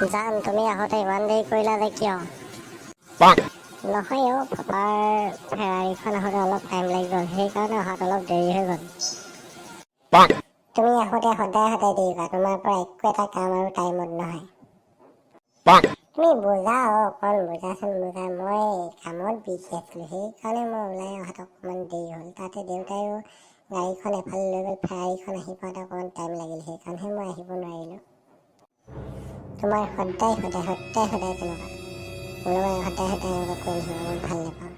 জান তুমি আহোঁতে ইমান দেৰি কৰিলা যে কিয়? নহয় অ' পাপাৰ ফেৰাৰীখন আহোঁতে অলপ টাইম লাগি গ'ল, সেইকাৰণে অহাত অলপ দেৰি হৈ গ'ল। তুমি আহোঁতে সদায় সদায় দেৰি কৰা, তোমাৰ পৰা একো এটা কাম আৰু টাইমত নহয়। তুমি বুজা অকণ বুজাচোন বুজা, মই কামত বিজি আছিলোঁ, সেইকাৰণে মই ওলাই অহাত অকণমান দেৰি হ'ল। তাতে দেউতায়ো গাড়ীখন এফালে লৈ গ'ল, ফেৰাৰীখন আহি পাওঁতে অকণমান টাইম লাগিল, সেইকাৰণেহে মই আহিব নোৱাৰিলোঁ। তোমাৰ সদায় তেনেকুৱা মোৰ লগত সদায় এনেকুৱা কৰি থাকিব, মই ভাল নাপাওঁ।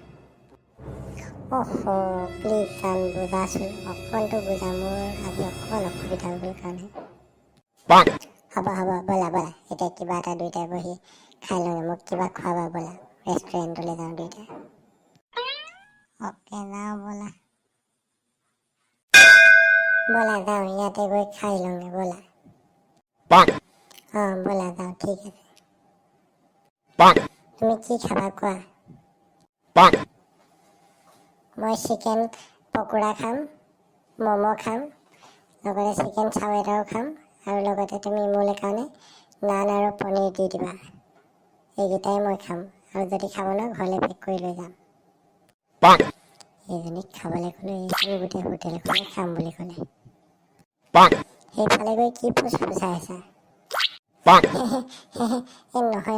প্লিজ জান বুজাচোন, অকণমানটো বুজা, মোৰ আজি অকণমান অসুবিধা হৈ গ'ল কাৰণে। হ'ব ব'লা এতিয়া কিবা এটা দুয়োটাই বহি খাই লওঁ, মোক কিবা খোৱাবা ব'লা, ৰেষ্টুৰেণ্টলৈ যাওঁ দুয়োটাই। অ'কে যাওঁ ব'লা যাওঁ, ইয়াতে গৈ খাই লওঁগে ব'লা। ব'লা যাওঁ, ঠিক আছে। তুমি কি খাবা কোৱা? মই চিকেন পকোৰা খাম, ম'ম' খাম, লগতে চিকেন চাও এটাও খাম, আৰু লগতে তুমি মোলৈ কাৰণে নান আৰু পনীৰ দি দিবা। এইকেইটাই মই খাম, আৰু যদি খাব নোৱাৰোঁ ঘৰলৈ পেক কৰি লৈ যাম। এইজনীক খাবলৈ ক'লে এইখিনি গোটেই হোটেলখনে খাম বুলি ক'লে। সেইফালে গৈ কি ফুচফুচাই আছা?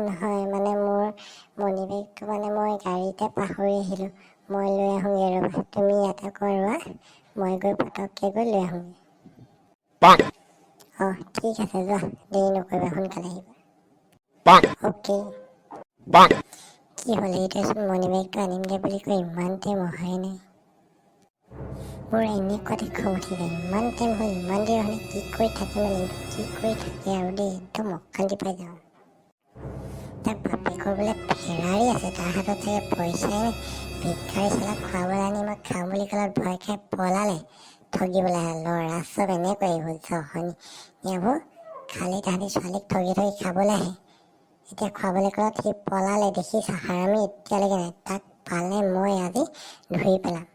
নহয়, মানে মোৰ মণি বেগটো মানে মই গাড়ীতে পাহৰি আহিলোঁ, মই লৈ আহোঁগৈ ৰ'বা, তুমি ইয়াতে কৰোৱা, মই গৈ পটককৈ গৈ লৈ আহোঁগৈ। ঠিক আছে যোৱা, দেৰি নকৰিবা, সোনকালে আহিবা। অ'কে। কি হ'ল এইটোচোন মণি বেগটো আনিমগৈ বুলি কৈ ইমান টাইম অহাই নাই। মোৰ এনেকুৱাতে খং উঠি যায়, ইমান টাইম হ'ল, ইমান দেৰি হ'লে কি কৰি থাকে আৰু দেই, একদম অশান্তি পাই যাওঁ। তাৰ বাপেকৰ বোলে ফেৰাৰী আছে, তাৰ হাতত চাগে পইচাই নাই, ভিক্ষাৰী চালাক খুৱাবলৈ আনি মই খাওঁ বুলি ক'লত ভয় খাই পলালে। ঠগিবলৈ ল'ৰা চব এনেকুৱাই হ'ল, জহনীয়াবোৰ খালি তাহাঁতি ছোৱালীক ঠগি খাবলৈ আহে, এতিয়া খুৱাবলৈ ক'লত সি পলালে, দেখিছা হাৰামি এতিয়ালৈকে নাই, তাক পালে মই আজি ধুই পেলাম।